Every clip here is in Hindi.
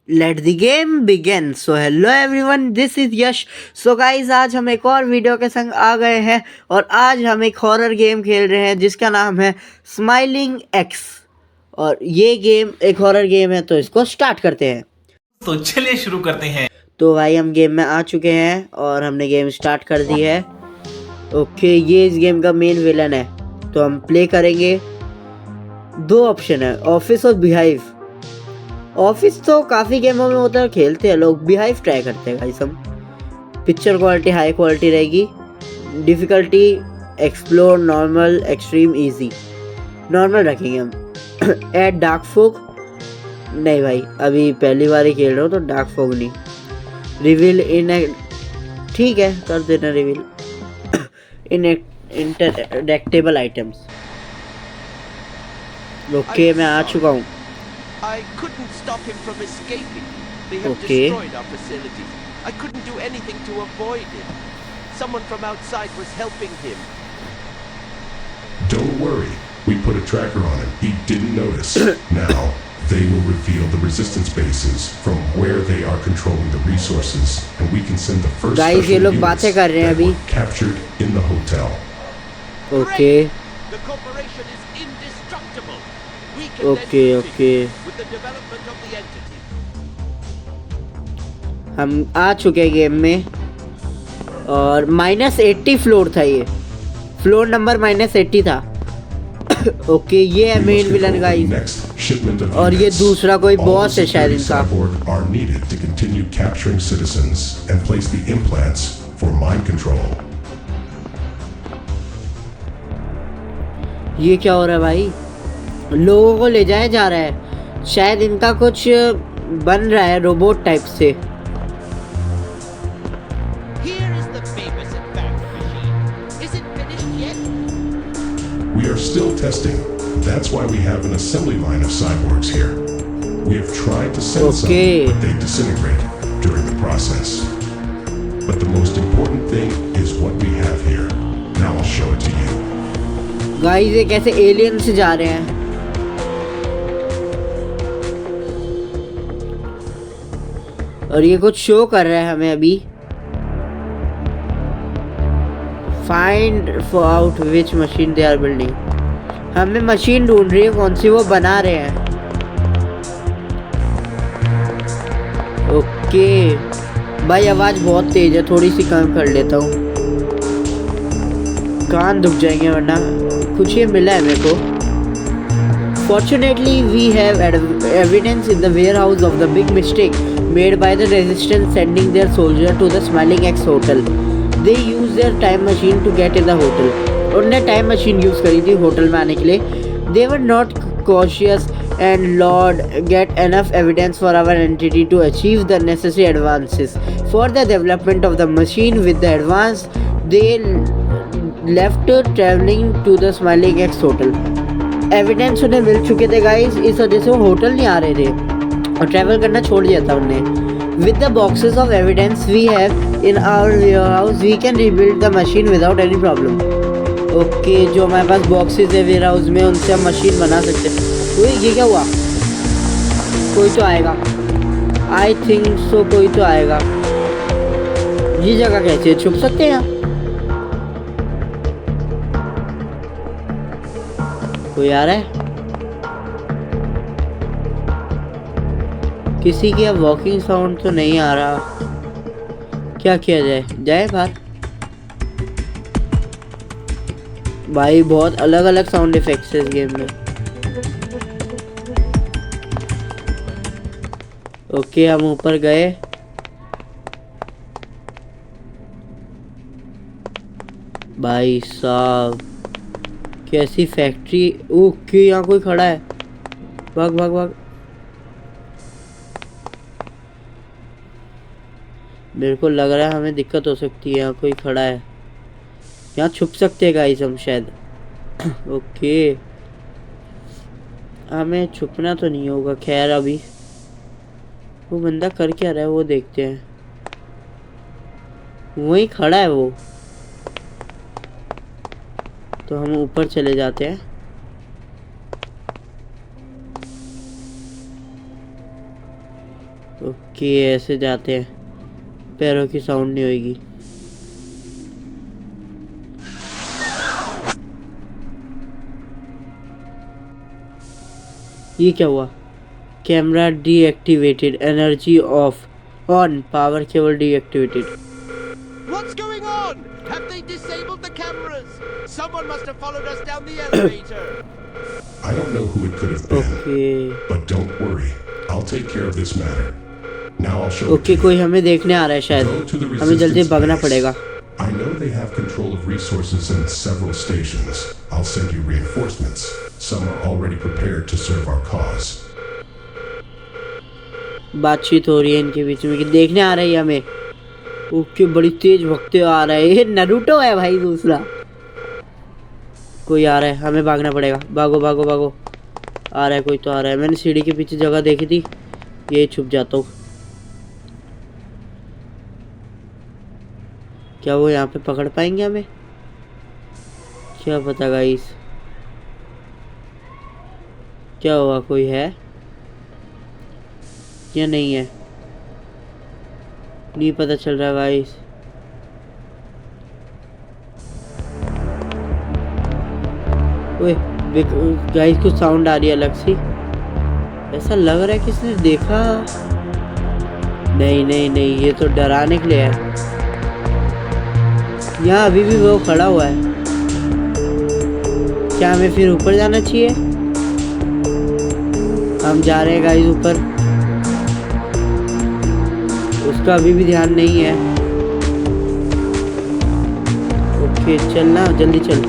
Let the game begin. So hello everyone, this is Yash. So guys, आज हम एक और वीडियो के संग आ गए हैं और आज हम एक हॉरर गेम खेल रहे हैं जिसका नाम है स्माइलिंग एक्स। और ये गेम एक हॉरर गेम है, तो इसको स्टार्ट करते हैं। तो चलिए शुरू करते हैं। तो भाई हम गेम में आ चुके हैं और हमने गेम स्टार्ट कर दी है। ओके, ये इस गेम का मेन विलन है, तो हम प्ले करेंगे। दो ऑप्शन है, ऑफिस और बिहाइव। ऑफिस तो काफ़ी गेमों में होता है, खेलते हैं लोग। बिहाइव ट्राई करते हैं गाइस हम। पिक्चर क्वालिटी हाई क्वालिटी रहेगी। Difficulty explore, normal, extreme, easy. Normal रखेंगे हम। ऐड डार्क फोग नहीं भाई, अभी पहली बार ही खेल रहा हूँ तो डार्क फोग नहीं। रिवील इन ठीक है, कर देना रिवील। इन इंटरडेक्टेबल आइटम्स। ओके, मैं आ चुका हूँ। I couldn't stop him from escaping. They have Okay. destroyed our facilities. I couldn't do anything to avoid it. Someone from outside was helping him. Don't worry. We put a tracker on him. He didn't notice. Now, they will reveal the resistance bases from where they are controlling the resources, and we can send the first Guys, ये special लोग units बातें कर रहे हैं that अभी। were captured in the hotel. Okay The corporation is indestructible. We can Okay, then okay. continue with the development of the entity. हम आ चुके हैं गेम में और -80 फ्लोर था। ये फ्लोर नंबर -80 था। ओके, ये है We main must villain control the guys. next shipment of और ये units. दूसरा कोई All बॉस the है शायद security इनका। cyborg are needed to continue capturing citizens and place the implants for mind control. ये क्या हो रहा है भाई? लोगों को ले जाया जा रहा है, शायद इनका कुछ बन रहा है रोबोट टाइप से। Here is the babysat back machine. Is it finished yet? We are still testing. That's why we have an assembly line of cyborgs here. We have tried to send Okay. some, but they disintegrate during the process. But the most important thing is what we have here. Now I'll show it to you. Guys, ये कैसे एलियन से जा रहे हैं? और ये कुछ शो कर रहा है हमें अभी। Find for out which machine they are building. हमें मशीन ढूंढ रही है, कौन सी वो बना रहे हैं। ओके भाई, आवाज़ बहुत तेज है, थोड़ी सी कम कर लेता हूँ, कान दुख जाएंगे वरना। कुछ ये मिला है मेरे को। Fortunately, we have evidence in the warehouse of the big mistake made by the resistance sending their soldier to the Smiling X hotel. They used their time machine to get in the hotel. उन्होंने टाइम मशीन यूज़ करी थी होटल में आने के लिए। They were not cautious and Lord get enough evidence for our entity to achieve the necessary advances. For the development of the machine with the advance, they left traveling to the Smiling X hotel. Evidence उन्हें मिल चुके थे गाइस, इस वजह से वो होटल नहीं आ रहे थे और ट्रैवल करना छोड़ दिया था उन्हें। With the boxes of evidence we have in our warehouse, we can rebuild the machine without any problem. Okay, जो हमारे पास बॉक्सेस है वेयरहाउस में, उनसे हम मशीन बना सकते हैं। ये क्या हुआ? कोई तो आएगा, आई थिंक सो, कोई तो आएगा। ये जगह कैसी है? छुप सकते हैं यहाँ? कोई आ रहा है? किसी की अब वॉकिंग साउंड तो नहीं आ रहा। क्या किया जाए? जाए बाहर? भाई बहुत अलग अलग साउंड इफेक्ट्स है इस गेम में। ओके, हम ऊपर गए। भाई साहब, कैसी फैक्ट्री। ओके, यहाँ कोई खड़ा है। भाग भाग भाग। मेरे को लग रहा है हमें दिक्कत हो सकती है, यहाँ कोई खड़ा है। यहाँ छुप सकते हैं गाइस हम शायद। ओके, हमें छुपना तो नहीं होगा। खैर, अभी वो बंदा कर क्या रहा है वो देखते हैं। वहीं खड़ा है वो, तो हम ऊपर चले जाते हैं। ओके ऐसे जाते हैं, पैरों की साउंड नहीं होगी। ये क्या हुआ? Camera deactivated, energy of, on, power cable deactivated. What's going on? Have they disabled the cameras? Someone must have followed us down the elevator. I don't know who it could have been, okay but don't worry. I'll take care of this matter. Now I'll show it okay, to कोई you. हमें देखने आ रहा है शायद, Go to the हमें जल्दी resistance भागना base. पड़ेगा। I know they have control of resources in several stations. I'll send you reinforcements. Some are already prepared to serve our cause. बातचीत हो रही है इनके बीच में कि देखने आ रही है हमें। ओके बड़ी तेज भगते आ रहा है, ये नरूटो है भाई दूसरा। कोई आ रहा है, हमें भागना पड़ेगा। भागो भागो भागो, आ रहा है कोई तो आ रहा है। मैंने सीढ़ी के पीछे जगह देखी थी, ये छुप जाता हूँ। क्या वो यहाँ पे पकड़ पाएंगे हमें? क्या पता गाइस, क्या हुआ, कोई है या नहीं है, नहीं पता चल रहा गाइस। ओए गाइस, कुछ साउंड आ रही है अलग सी, ऐसा लग रहा है किसने देखा। नहीं नहीं नहीं, ये तो डराने के लिए है। यहाँ अभी भी वो खड़ा हुआ है। क्या हमें फिर ऊपर जाना चाहिए? हम जा रहे हैं गाइस ऊपर, उसका अभी भी ध्यान नहीं है। ओके चलना, जल्दी चल।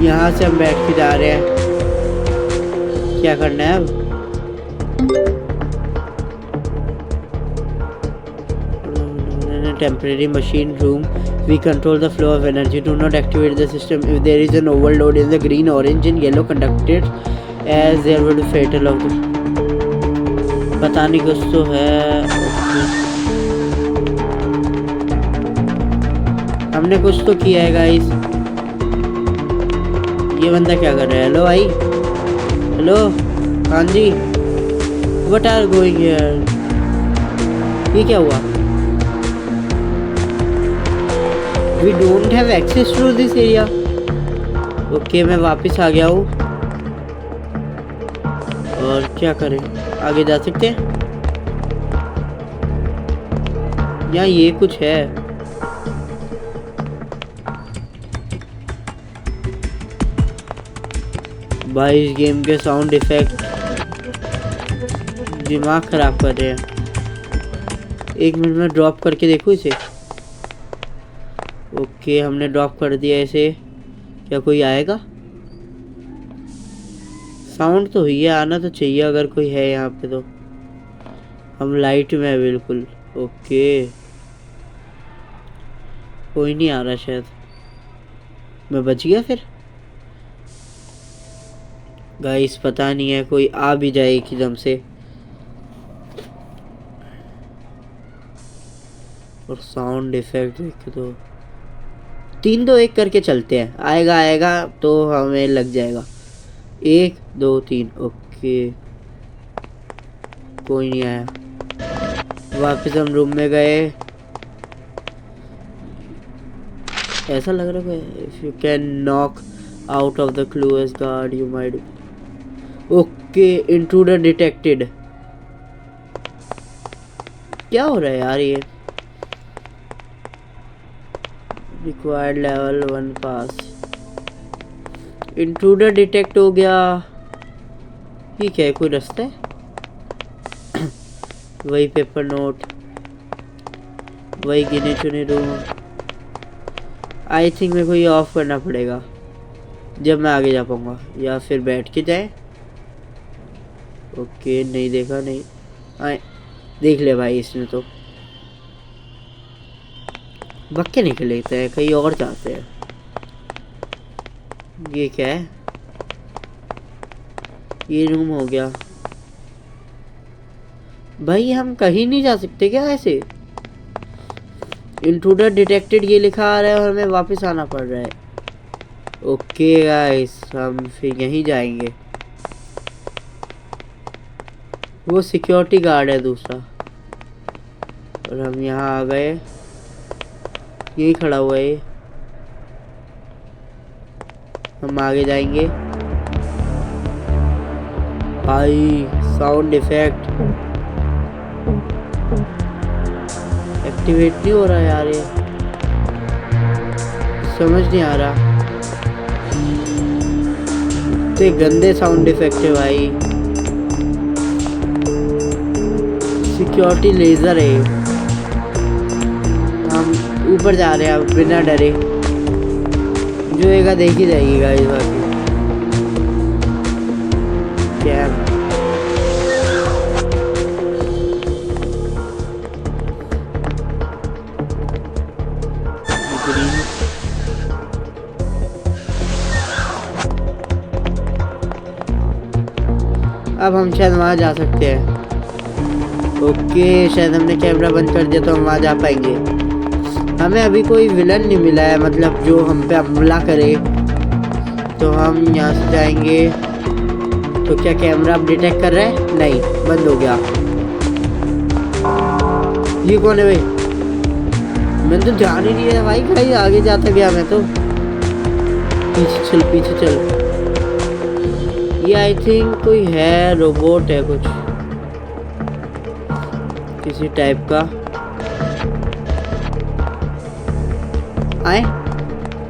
यहाँ से हम बैठ के जा रहे हैं, क्या करना है अब? Temporary machine room, we control the flow of energy. Do not activate the system if there is an overload in the green, orange and yellow conductors, as there would be fatal of the... पता नहीं कुछ तो है। हमने कुछ तो किया है गाइस। ये बंदा क्या कर रहा है? हेलो भाई, हेलो, हाँ जी, व्हाट आर गोइंग हियर? ये क्या हुआ? We don't have access to this area. Okay मैं वापस आ गया हूँ, और क्या करें, आगे जा सकते हैं? यहाँ ये कुछ है। भाई इस गेम के साउंड इफेक्ट दिमाग खराब कर रहे हैं। एक मिनट में ड्रॉप करके देखो इसे। ओके हमने ड्रॉप कर दिया इसे, क्या कोई आएगा? साउंड तो हुई है, आना तो चाहिए अगर कोई है यहाँ पे तो। हम लाइट में है बिल्कुल। ओके कोई नहीं आ रहा शायद, मैं बच गया फिर। गाइस पता नहीं है, कोई आ भी जाए एकदम से। और साउंड इफेक्ट देख तो 3 2 1 करके चलते हैं, आएगा आएगा तो हमें लग जाएगा। 1 2 3। ओके कोई नहीं आया। वापस हम रूम में गए। ऐसा लग रहा है if you can knock out of the close guard you might. Okay intruder detected. क्या हो रहा है यार? ये रिक्वायर्ड लेवल 1 पास। इंट्रूडर डिटेक्ट हो गया। ये क्या है, कोई रास्ता है? वही पेपर नोट, वही गिने चुने रूम। आई थिंक मेरे को ये ऑफ करना पड़ेगा जब मैं आगे जा पाऊंगा, या फिर बैठ के जाए। ओके नहीं देखा, नहीं आए देख ले भाई, इसने तो बक्के निकल लेते हैं, कहीं और जाते हैं। ये क्या है? ये रूम हो गया। भाई हम कहीं नहीं जा सकते क्या ऐसे? इंट्रूडर डिटेक्टेड ये लिखा आ रहा है और हमें वापस आना पड़ रहा है। ओके गाइस हम फिर यहीं जाएंगे। वो सिक्योरिटी गार्ड है दूसरा। और हम यहाँ आ गए, यही खड़ा हुआ है ये। हम आगे जाएंगे। भाई साउंड इफेक्ट एक्टिवेट नहीं हो रहा यार, ये समझ नहीं आ रहा। इतने गंदे साउंड इफेक्ट है भाई। सिक्योरिटी लेजर है। हम ऊपर जा रहे हैं अब बिना डरे, जो एगा देख ही जाएगी गाइस। बाकी क्या अब हम शायद वहाँ जा सकते हैं। ओके, शायद हमने कैमरा बंद कर दिया तो हम वहाँ जा पाएंगे। हमें अभी कोई विलन नहीं मिला है, मतलब जो हम पे हमला करे। तो हम यहाँ से जाएंगे। तो क्या कैमरा अब डिटेक्ट कर रहा है? नहीं, बंद हो गया। ये कौन है भाई? मैंने तो ध्यान ही नहीं है भाई, कहीं आगे जाता गया मैं तो। पीछे चल, पीछे चल। ये आई थिंक कोई है, रोबोट है कुछ किसी टाइप का। आए,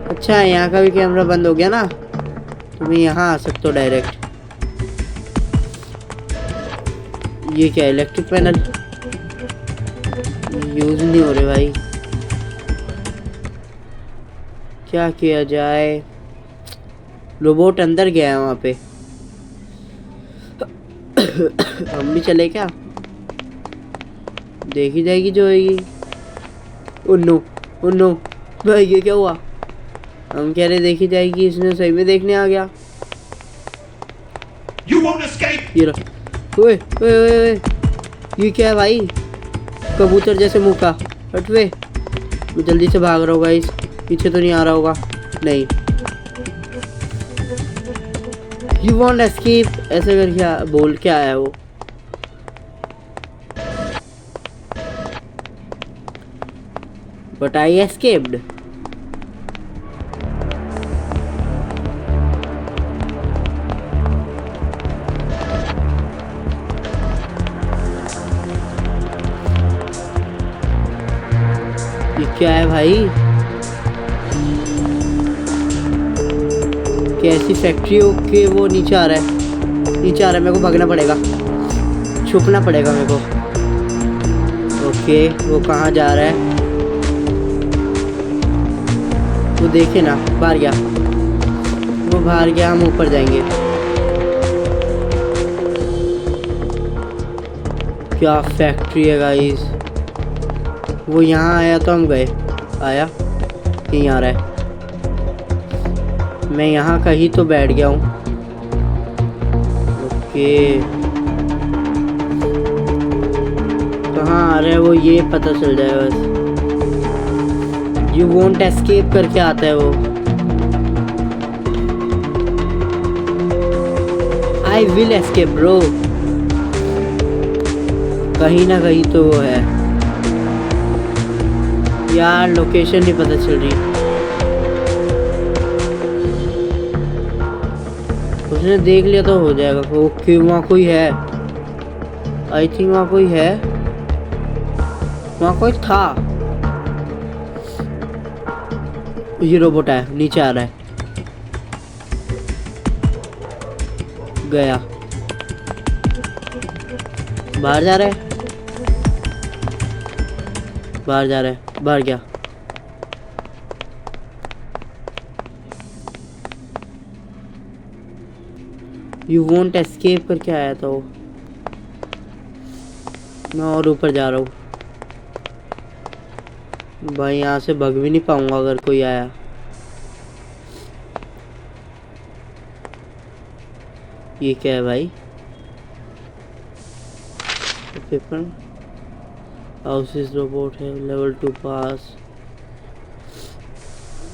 अच्छा यहाँ का भी कैमरा बंद हो गया ना, तो मैं यहाँ आ सकता हूँ डायरेक्ट। ये क्या इलेक्ट्रिक पैनल यूज नहीं हो रहे भाई, क्या किया जाए? रोबोट अंदर गया है वहाँ पे। हम भी चले क्या? देखी जाएगी जो होगी। उन्नो उन्नो भाई, ये क्या हुआ? हम कह रहे देखी जाएगी, इसने सही में देखने आ गया। You won't escape! ये रहा। ओए ओए ओए ओए, ये क्या है भाई? कबूतर जैसे मुंह का। हट वे, मैं जल्दी से भाग रहा हूँ गाइस। पीछे तो नहीं आ रहा होगा? नहीं। You won't escape ऐसे कर क्या बोल के आया वो? But I escaped. ये क्या है भाई? कैसी फैक्ट्री हो के वो नीचे आ रहा है? नीचे आ रहा है, मेरे को भागना पड़ेगा, छुपना पड़ेगा मेरे को। ओके, वो कहाँ जा रहा है? वो देखे ना, बाहर गया, वो बाहर गया। हम ऊपर जाएंगे। क्या फैक्ट्री है गाइस? वो यहाँ आया तो हम गए। आया, यहीं आ रहा है। मैं यहाँ कहीं तो बैठ गया हूँ। ओके, कहाँ आ रहा है वो ये पता चल जाए बस। यू वोंट एस्केप करके आता है वो। I will escape bro. कहीं ना कहीं तो वो है यार, लोकेशन नहीं पता चल रही। उसने देख लिया तो हो जाएगा। ओके, वहाँ कोई है। आई थिंक वहाँ कोई है, वहाँ कोई था। ये रोबोट है, नीचे आ रहा है। गया, बाहर जा रहा है, बाहर जा रहा है, बाहर गया। यू वोंट एस्केप करके आया था वो। मैं और ऊपर जा रहा हूँ भाई, यहाँ से भाग भी नहीं पाऊंगा अगर कोई आया। ये क्या है भाई? पेपर हाउसेस रोबोट है, लेवल 2 पास।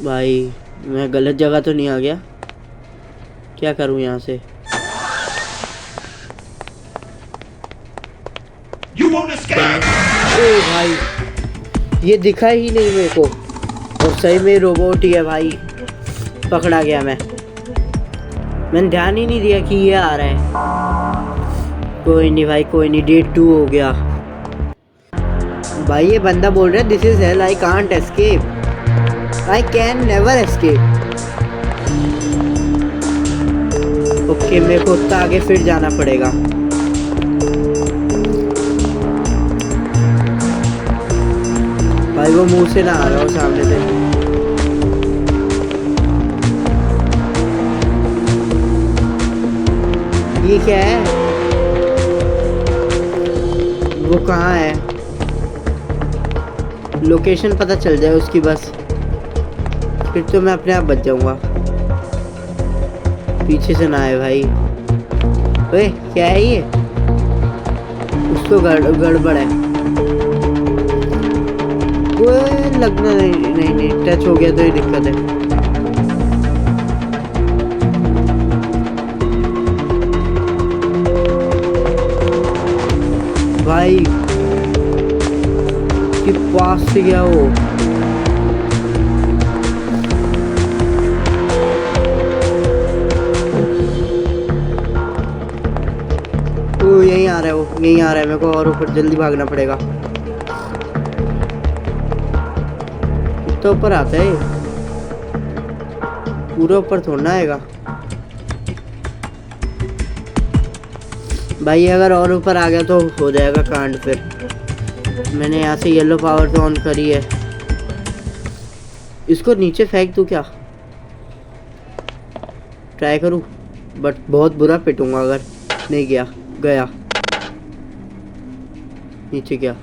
भाई मैं गलत जगह तो नहीं आ गया? क्या करूं यहाँ से? You won't escape! ओ भाई, ये दिखा ही नहीं मेरे को, और सही में रोबोट ही है भाई। पकड़ा गया मैंने ध्यान ही नहीं दिया कि ये आ रहा है। कोई नहीं भाई, कोई नहीं, डे 2 हो गया भाई। ये बंदा बोल रहा है this is hello, I can't escape, I can never escape. Okay, मेरे को उतना आगे फिर जाना पड़ेगा। भाई वो मुंह से ना आ रहा हो, सामने से। ये क्या है? वो कहाँ है? लोकेशन पता चल जाए उसकी बस, फिर तो मैं अपने आप बच जाऊंगा। पीछे से ना आए भाई। ओए क्या है ये? कुछ तो गड़बड़ है। ओए लगना नहीं, टच हो गया तो ही दिक्कत है। भाई के पास से गया वो। ओ यहीं आ रहा है वो, यहीं आ रहा है। मेरे को और ऊपर जल्दी भागना पड़ेगा। तो ऊपर आता है, पूरा ऊपर थोड़ा आएगा भाई। अगर और ऊपर आ गया तो हो जाएगा कांड। फिर मैंने यहाँ से येलो पावर तो ऑन करी है। इसको नीचे फेंक दूँ क्या? ट्राई करूँ, बट बहुत बुरा पिटूंगा अगर नहीं गया। गया, नीचे गया,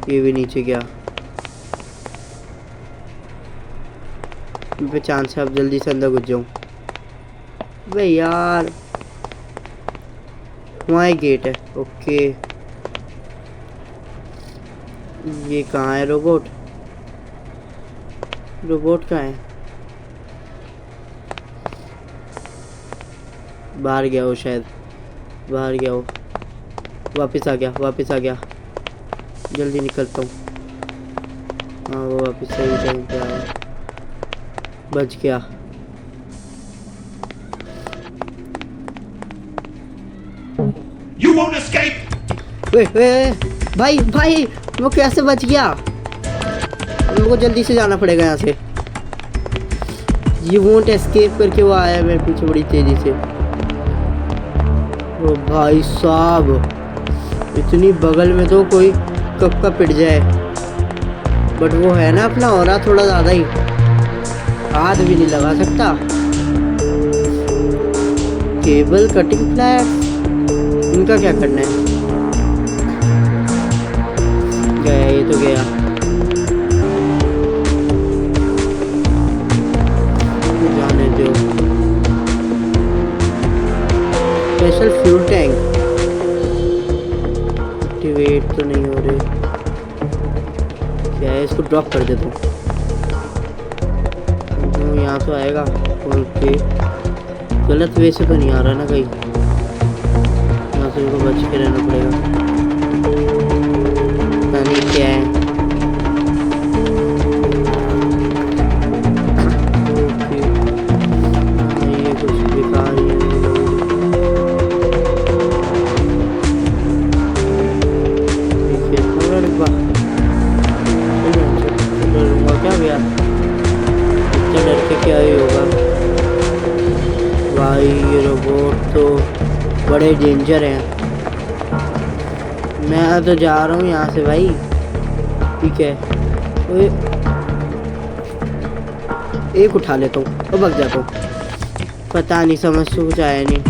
ये भी नीचे गया। पे चांस है अब जल्दी से अंदर घुस जाऊं। भाई यार वहाँ एक गेट है। ओके, ये कहाँ है? रोबोट कहाँ है? बाहर गया हो शायद, बाहर गया हो। वापस आ गया। जल्दी निकलता हूँ। हाँ वो वापस सही टाइम पे आया, बच गया। You won't escape! भाई वो कैसे बच गया? मेरे को जल्दी से जाना पड़ेगा यहाँ से। You won't escape करके वो आया मेरे पीछे बड़ी तेजी से। ओ भाई साहब, इतनी बगल में तो कोई कब का पिट जाए। बट वो है ना अपना ऑरा थोड़ा ज़्यादा ही, हाथ भी नहीं लगा सकता। केबल कटिंग फ्लैट, इनका क्या करना है? गया, ये तो गया। जाने दो। स्पेशल फ्यूल टैंक एक्टिवेट तो नहीं हो रहे। क्या है? इसको ड्रॉप कर देता हूँ। यहाँ तो आएगा। ओके, गलत वे से तो नहीं आ रहा ना कहीं? यहाँ से इनको बच के रहना पड़ेगा। पता नहीं क्या है। ओके, ये कुछ बेकार ही है। क्या गया? डर के क्या ही होगा भाई। ये रोबोट तो बड़े डेंजर हैं। मैं तो जा रहा हूँ यहाँ से भाई। ठीक है, एक उठा लेता हूँ तो भाग जाता हूँ। पता नहीं, समझ तो कुछ आया नहीं।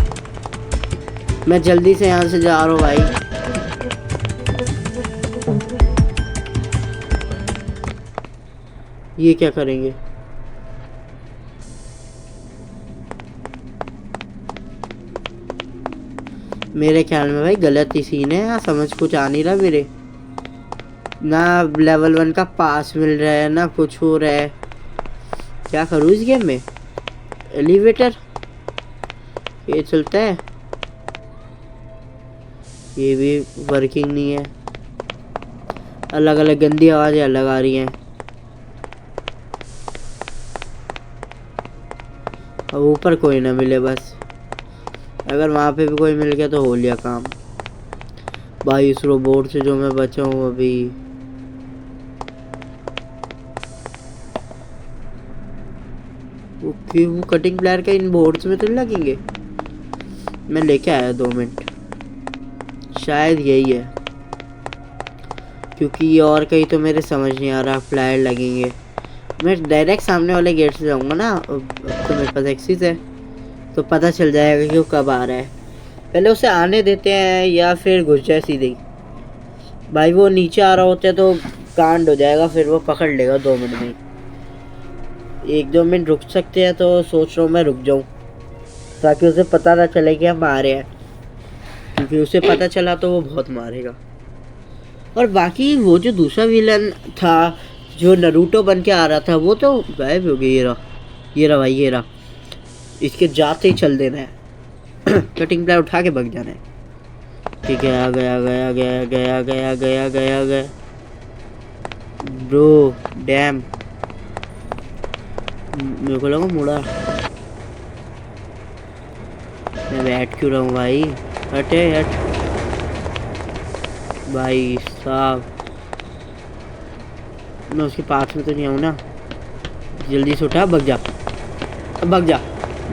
मैं जल्दी से यहाँ से जा रहा हूँ भाई। ये क्या करेंगे? मेरे ख्याल में भाई गलत ही सीन है। यहाँ समझ कुछ आ नहीं रहा मेरे। ना लेवल 1 का पास मिल रहा है, ना कुछ हो रहा है। क्या करूँ इस गेम में? एलिवेटर ये चलता है? ये भी वर्किंग नहीं है। अलग अलग गंदी आवाज़ें अलग आ रही हैं। अब ऊपर कोई ना मिले बस। अगर वहाँ पे भी कोई मिल गया तो हो लिया काम। भाई इस रोबोट से जो मैं बचा हूँ अभी। ओके, वो कटिंग प्लेयर का इन बोर्ड्स में तो नहीं लगेंगे। मैं लेके आया 2 मिनट। शायद यही है, क्योंकि ये और कहीं तो मेरे समझ नहीं आ रहा। फ्लायर लगेंगे। मैं डायरेक्ट सामने वाले गेट से जाऊँगा ना। अब तो मेरे पास एक्सिस है तो पता चल जाएगा कि वो कब आ रहा है। पहले उसे आने देते हैं या फिर घुस जाए सीधे ही। भाई वो नीचे आ रहा होता है तो कांड हो जाएगा, फिर वो पकड़ लेगा 2 मिनट में। 1-2 मिनट रुक सकते हैं तो सोच रहा हूँ मैं रुक जाऊँ, ताकि उसे पता ना चले कि हम आ रहे हैं, क्योंकि उसे पता चला तो वो बहुत मारेगा। और बाकी वो जो दूसरा विलन था जो नरूटो बन के आ रहा था, वो तो गायब हो गया। ये रहा भाई, ये रहा। इसके जाते ही चल देना है। कटिंग प्लेयर उठा के भाग जाना है। ठीक है, आ गया गया गया गया गया गया गया गया। ब्रो डैम, मेरे को लगा मुड़ा। मैं बैठ क्यों रहा हूँ भाई? हटे हट भाई साहब। मैं उसके पास में तो नहीं आऊँ ना। जल्दी से उठा, भाग जा, भाग जा,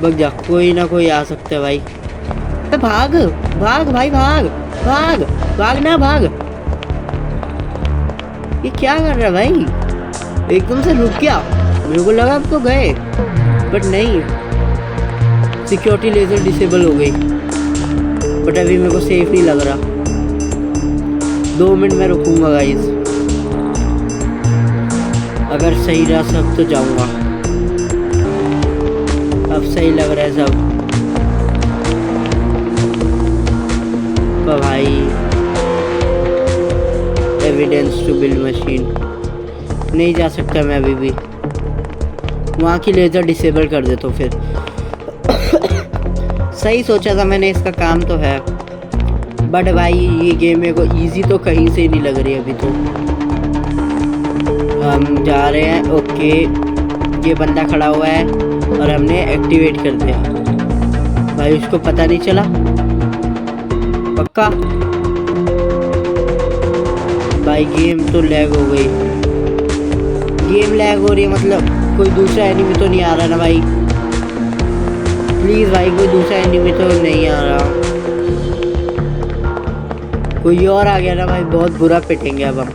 भाग जा। कोई ना कोई आ सकता है भाई। तो भाग भाग भाई, भाग भाग भाग ना, भाग। ये क्या कर रहा है भाई? एकदम से रुक गया। मेरे को लगा अब तो गए, बट नहीं। सिक्योरिटी लेजर डिसेबल हो गई, बट अभी मेरे को सेफ नहीं लग रहा। 2 मिनट में रुकूंगा गाइस। अगर सही रहा सब तो जाऊंगा। अब सही लग रहा है सब। भाई एविडेंस टू बिल्ड मशीन नहीं जा सकता मैं अभी भी। वहाँ की लेजर डिसेबल कर देता हूँ फिर। सही सोचा था मैंने, इसका काम तो है। बट भाई ये गेम मेरे को इजी तो कहीं से नहीं लग रही अभी तो। हम जा रहे हैं। ओके, ये बंदा खड़ा हुआ है और हमने एक्टिवेट कर दिया। भाई उसको पता नहीं चला पक्का। भाई गेम तो लैग हो गई। गेम लैग हो रही है मतलब कोई दूसरा एनिमी तो नहीं आ रहा ना भाई? प्लीज़ भाई कोई दूसरा एनिमी तो नहीं आ रहा। कोई और आ गया ना भाई, बहुत बुरा पिटेंगे अब हम।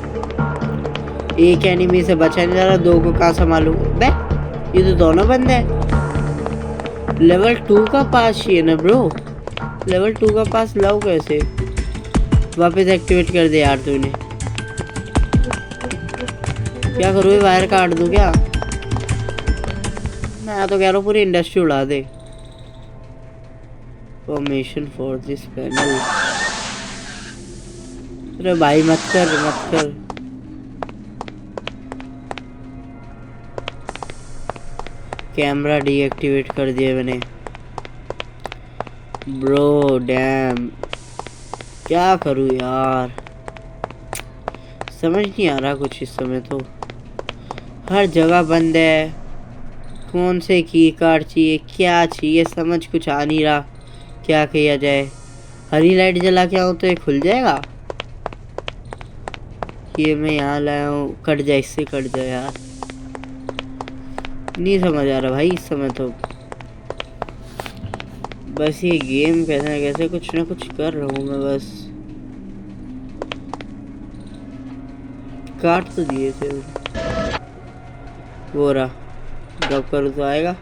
एक एनिमी से बचा नहीं जा रहा, 2 को कहाँ संभालूं? बे ये तो दोनों बंदे हैं। लेवल 2 का पास चाहिए ना ब्रो। लेवल 2 का पास लाओ कैसे? वापस एक्टिवेट कर दे यार तूने। क्या करूँ, वायर काट दूँ क्या? मैं तो कह रहा हूँ पूरी इंडस्ट्री उड़ा दे। Formation for this panel. अरे भाई मत कर मत कर। कैमरा डीएक्टिवेट कर दिया मैंने। ब्रो डैम, क्या करूँ यार? समझ नहीं आ रहा कुछ इस समय तो। हर जगह बंद है। कौन से की कार्ड चाहिए, क्या चाहिए, समझ कुछ आ नहीं रहा। क्या किया जाए? हरी लाइट जला के आऊँ तो ये खुल जाएगा? ये मैं यहाँ लाया हूँ, कट जाए, इससे कट जाए यार। नहीं समझ आ रहा भाई इस समय तो। बस ये गेम कैसे ना कैसे कुछ ना कुछ कर रहा हूँ मैं बस। काट तो दिए थे वो रहा। ड्रॉप करूँ तो आएगा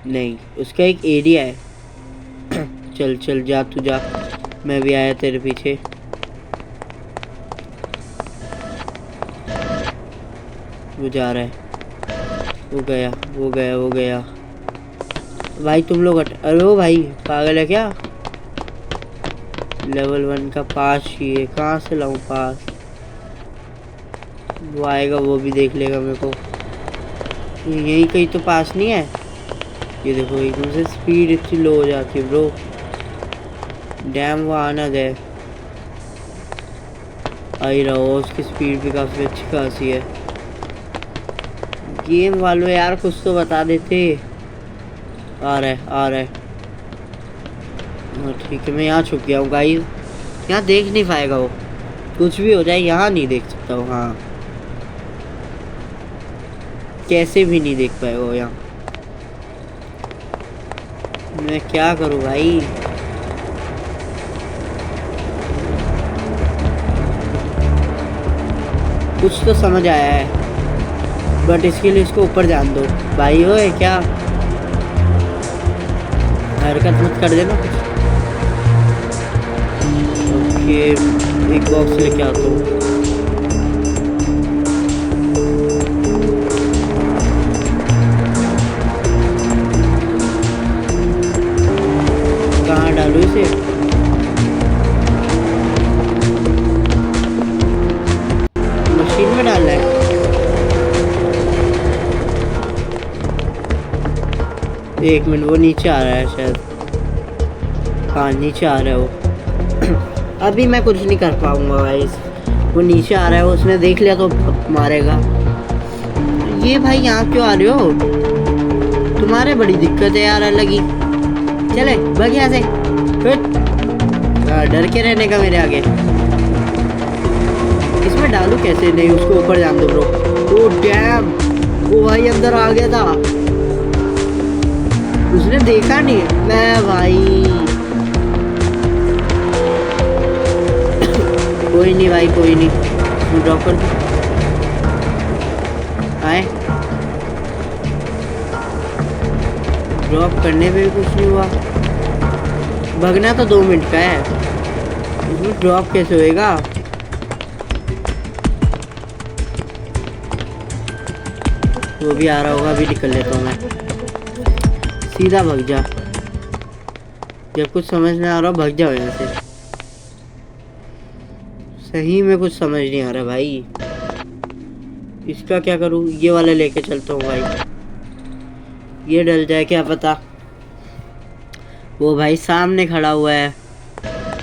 नहीं। उसका एक एरिया है। चल चल जा तू जा, मैं भी आया तेरे पीछे। वो जा रहा है, वो गया वो गया वो गया। भाई तुम लोग अरे वो भाई पागल है क्या? लेवल 1 का पास चाहिए, कहाँ से लाऊं पास? वो आएगा वो भी देख लेगा मेरे को। यही कहीं तो पास नहीं है। ये देखो एकदम से स्पीड इतनी लो हो जाती है ब्रो। डैम वो आना दे। आ ही रहा हो, उसकी स्पीड भी काफ़ी अच्छी खासी है। गेम वालों यार कुछ तो बता देते। आ रहा है आ रहा है। हाँ ठीक है, मैं यहाँ छुप गया हूँ गाइस। यहाँ देख नहीं पाएगा वो, कुछ भी हो जाए यहाँ नहीं देख सकता हूँ। हाँ कैसे भी नहीं देख पाएगा वो यहाँ। मैं क्या करूँ भाई। कुछ तो समझ आया है, बट इसके लिए इसको ऊपर जान दो भाई। हो है क्या, हरकत मत कर देना कुछ। ओके एक बॉक्स लेके आता हूँ। कहाँ डालूं इसे? मशीन में डालना है। एक मिनट, वो नीचे आ रहा है शायद। हाँ नीचे आ रहा है वो। अभी मैं कुछ नहीं कर पाऊंगा भाई। वो नीचे आ रहा है, उसने देख लिया तो मारेगा। ये भाई यहाँ क्यों आ रहे हो? तुम्हारे बड़ी दिक्कत है यार अलग ही। चले भाग यहाँ से। डर के रहने का मेरे आगे। इसमें डालू कैसे? नहीं उसको ऊपर जान दो ब्रो। ओ डैम, वो भाई अंदर आ गया था, उसने देखा नहीं। मैं भाई कोई नहीं भाई कोई नहीं, तुम ड्रॉप कर दो। आए ड्रॉप करने पे भी कुछ नहीं हुआ। भगना तो 2 मिनट का है, इसमें ड्रॉप कैसे होएगा? वो भी आ रहा होगा, अभी निकल लेता हूँ मैं। सीधा भग जा, जब कुछ समझ नहीं आ रहा भग जाओ यहाँ से। सही में कुछ समझ नहीं आ रहा भाई। इसका क्या करूँ? ये वाला लेके चलता हूँ भाई, ये डल जाए क्या पता। वो भाई सामने खड़ा हुआ है,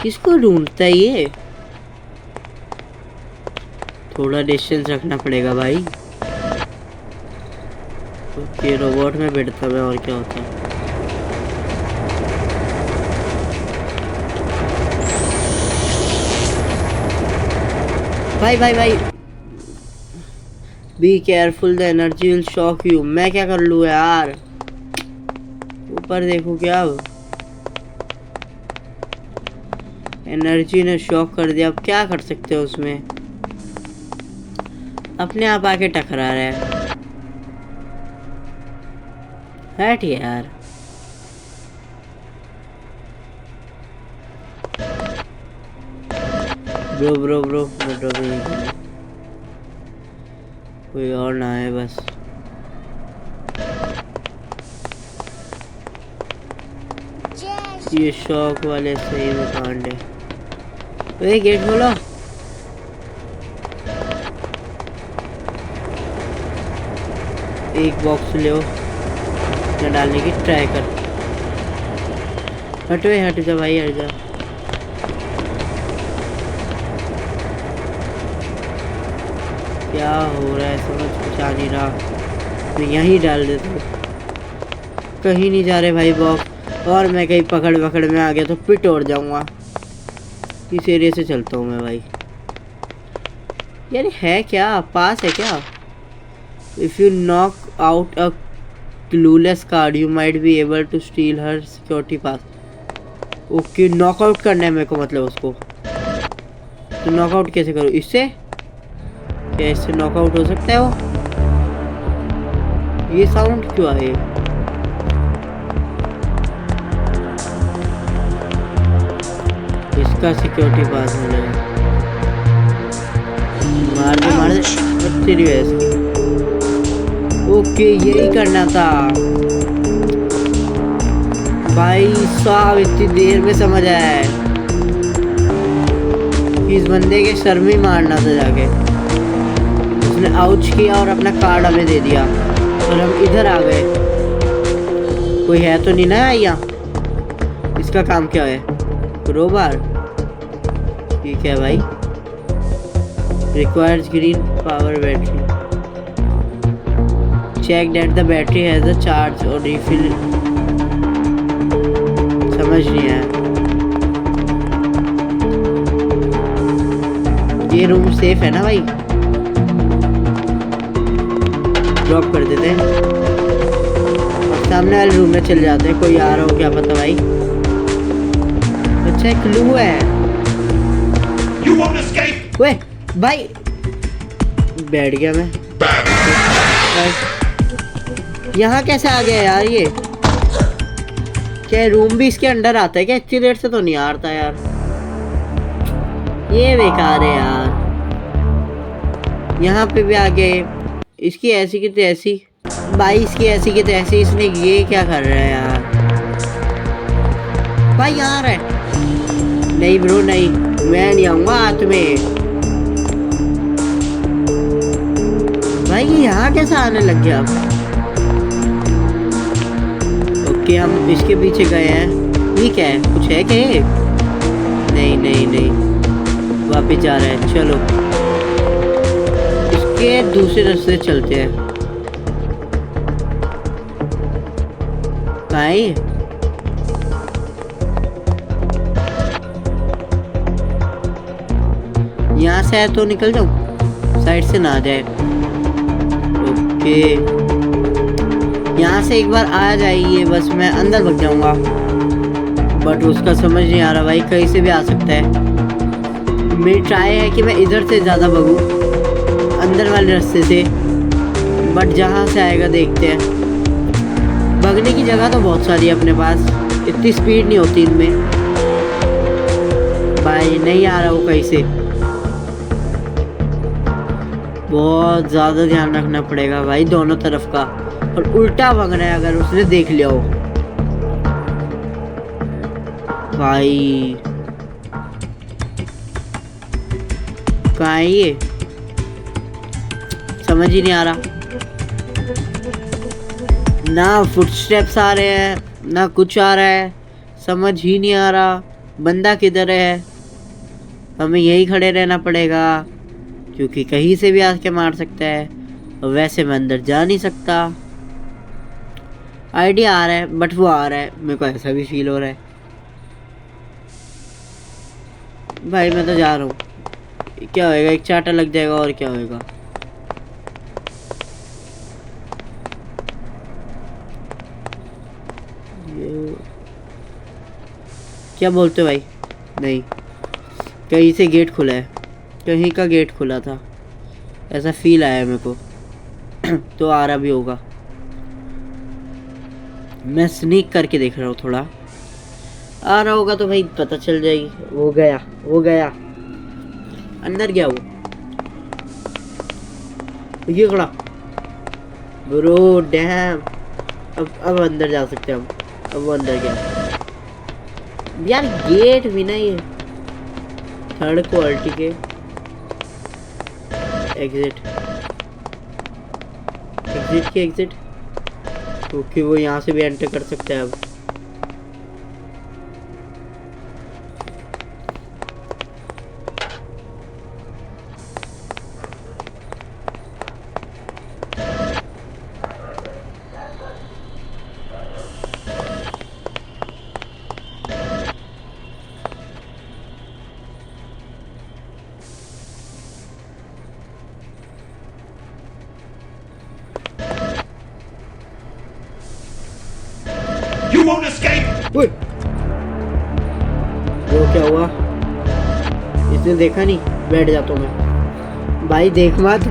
किसको ढूंढता है ये? थोड़ा डिस्टेंस रखना पड़ेगा भाई। ओके रोबोट में बैठता मैं, और क्या होता है। भाई भाई भाई be careful, the energy will shock you. मैं क्या कर लूँ यार? ऊपर देखो क्या, एनर्जी ने शॉक कर दिया। अब क्या कर सकते हो उसमें? अपने आप आके टकरा रहा है। हट यार। ब्रो ब्रो ब्रो ब्रो नहीं, कोई और ना है बस। ये शौक वाले सही में कांड है। तो गेट खोलो। एक बॉक्स ले डालने की ट्राई कर। हट जा भाई, हट जा। क्या हो रहा है समझ कुछ आ नहीं रहा। मैं यहीं डाल देता हूँ, कहीं नहीं जा रहे भाई बॉक्स। और मैं कहीं पकड़ में आ गया तो पिट और जाऊंगा। इस एरिया से चलता हूँ मैं भाई। यार है क्या, पास है क्या? If you knock out a clueless card you might be able to steal her security pass. Okay knockout करना है मेरे को, मतलब उसको। तो नॉकआउट कैसे करूँ? इससे क्या इससे नॉकआउट हो सकता है वो? ये साउंड क्यों आए? इसका सिक्योरिटी पास मिलेगा। मार दे तेरी वजह से। ओके यही करना था भाई साहब, इतनी देर में समझ आया है। इस बंदे के सर में मारना था जाके। उसने आउच किया और अपना कार्ड हमें दे दिया और हम इधर आ गए। कोई है तो नहीं ना यहाँ? इसका काम क्या है? क्रोबार? ठीक है भाई, Requires green power battery. Check that the battery has a charge or refill. समझ नहीं आया। ये रूम सेफ है ना भाई? ड्रॉप कर देते हैं और सामने वाले रूम में चले जाते हैं। कोई आ रहा हो क्या पता भाई। अच्छा एक क्लू है। You won't escape! वे भाई बैठ गया मैं। यहाँ कैसे आ गया यार ये? क्या रूम भी इसके अंडर आता है क्या? इतनी देर से तो नहीं आता यार। ये बेकार है यार। यहाँ पे भी आ गए। इसकी ऐसी की तैसी भाई, इसकी ऐसी की तैसी। इसने ये क्या कर रहा है यार? भाई यहाँ है। नहीं ब्रो नहीं, मैं नहीं आऊंगा हाथ में। भाई यहाँ कैसे आने लग गया? ओके हम इसके पीछे गए हैं। ये क्या है? कुछ है क्या? नहीं नहीं नहीं, वापिस जा रहे हैं। चलो इसके दूसरे रास्ते चलते हैं। कहाँ है? यहाँ से है तो निकल जाऊँ, साइड से ना आ जाए। ओके यहाँ से एक बार आ जाइए, बस मैं अंदर भाग जाऊंगा। बट उसका समझ नहीं आ रहा भाई, कहीं से भी आ सकता है। मेरी ट्राई है कि मैं इधर से ज़्यादा भागूं, अंदर वाले रास्ते से। बट जहाँ से आएगा देखते हैं। भागने की जगह तो बहुत सारी है अपने पास, इतनी स्पीड नहीं होती इनमें। भाई नहीं आ रहा वो कहीं से। बहुत ज़्यादा ध्यान रखना पड़ेगा भाई दोनों तरफ का। और उल्टा भागना है अगर उसने देख लिया हो भाई। कहाँ है ये? समझ ही नहीं आ रहा। ना फुटस्टेप्स आ रहे हैं ना कुछ आ रहा है, समझ ही नहीं आ रहा बंदा किधर है। हमें यही खड़े रहना पड़ेगा क्योंकि कहीं से भी आके मार सकता है। और वैसे मैं अंदर जा नहीं सकता। आइडिया आ रहा है बट वो आ रहा है, मेरे को ऐसा भी फील हो रहा है। भाई मैं तो जा रहा हूँ। क्या होएगा? एक चाटा लग जाएगा और क्या होएगा। क्या बोलते हो भाई? नहीं, कहीं से गेट खुला है, कहीं का गेट खुला था, ऐसा फील आया मेरे को। तो आ रहा भी होगा। मैं स्नीक करके देख रहा हूँ, थोड़ा आ रहा होगा तो भाई पता चल जाएगी। वो गया, वो गया, अंदर गया वो। ये खड़ा ब्रो, डैम। अब अंदर जा सकते हैं हम। अब वो अंदर गया यार। गेट भी नहीं है, थर्ड क्वालिटी के। एग्जिट, एग्जिट के एग्जिट। ओके वो यहाँ से भी एंटर कर सकते हैं अब। You won't escape! वो क्या हुआ? इसने देखा नहीं। बैठ जाता हूँ मैं। भाई देख मत।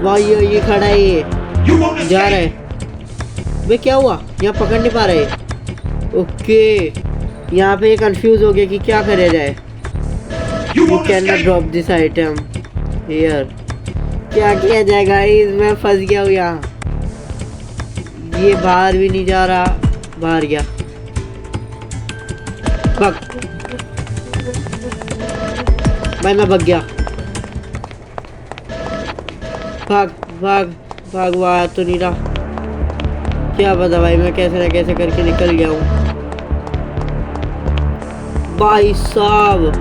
वाह ये खड़ा है, ये You won't जा रहा escape! है। वे क्या हुआ? यहाँ पकड़ नहीं पा रहे। ओके यहाँ पे कंफ्यूज हो गया कि क्या करे जाए। You you won't can not escape! Drop this item here. क्या किया जाए गाइस? मैं फंस गया हूँ यहाँ। ये बाहर भी नहीं जा रहा। बाहर गया। भाग भाई, मैं भाग गया। भाग भाग भाग, वो आ तो नहीं रहा। क्या पता भाई, मैं कैसे ना कैसे करके निकल गया हूँ। भाई साहब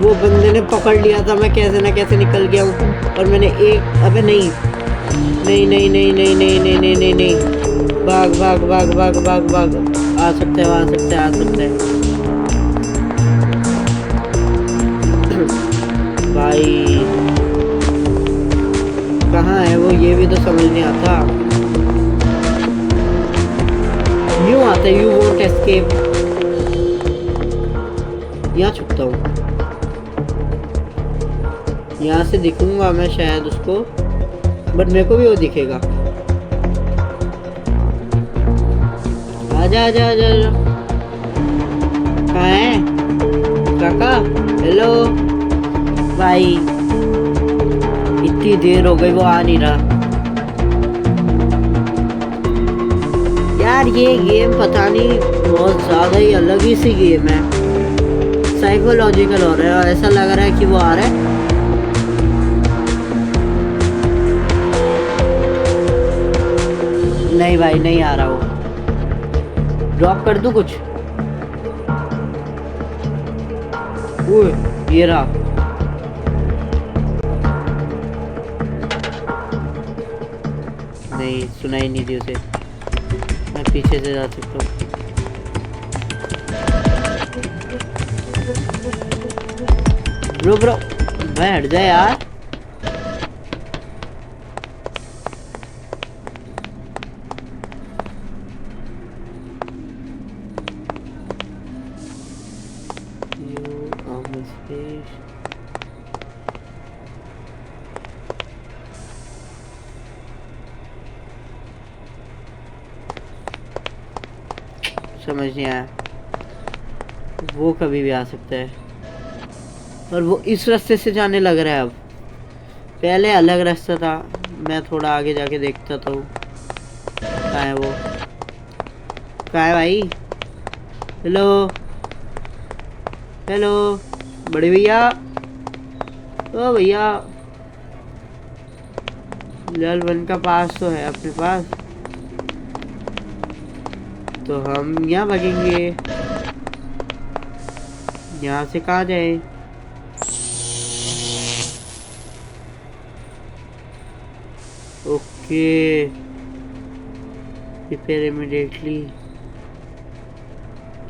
वो बंदे ने पकड़ लिया था, मैं कैसे ना कैसे निकल गया हूँ। और मैंने एक, अबे नहीं नहीं नहीं नहीं नहीं नहीं नहीं नहीं नहीं नहीं, भाग भाग भाग भाग भाग भाग, आ सकते हैं आ सकते हैं आ सकते हैं। भाई कहाँ है वो, ये भी तो समझ नहीं आता। यूं आता है, यू वोंट एस्केप। यहाँ छुपता हूँ, यहाँ से दिखूंगा मैं शायद उसको, बट मेरे को भी वो दिखेगा। आजा आजा आजा आजा। कहाँ है काका? हेलो भाई, इतनी देर हो गई वो आ नहीं रहा। यार ये गेम पता नहीं बहुत ज़्यादा ही अलग ही सी गेम है, साइकोलॉजिकल हो रहा है। ऐसा लग रहा है कि वो आ रहा है। नहीं भाई नहीं आ रहा वो। ड्रॉप कर दूं कुछ? ओए ये रहा। नहीं सुनाई नहीं दी उसे, मैं पीछे से जा सकता हूँ। ब्रो ब्रो मैं हट जाए यार। समझ नहीं आया, वो कभी भी आ सकता है। और वो इस रास्ते से जाने लग रहा है अब, पहले अलग रास्ता था। मैं थोड़ा आगे जाके देखता था। कहाँ है वो? कहाँ है भाई? हेलो हेलो बड़े भैया, ओ भैया। लेवल 1 का पास तो है अपने पास, तो हम यहाँ भागेंगे। यहाँ से कहाँ जाए? Okay repair immediately.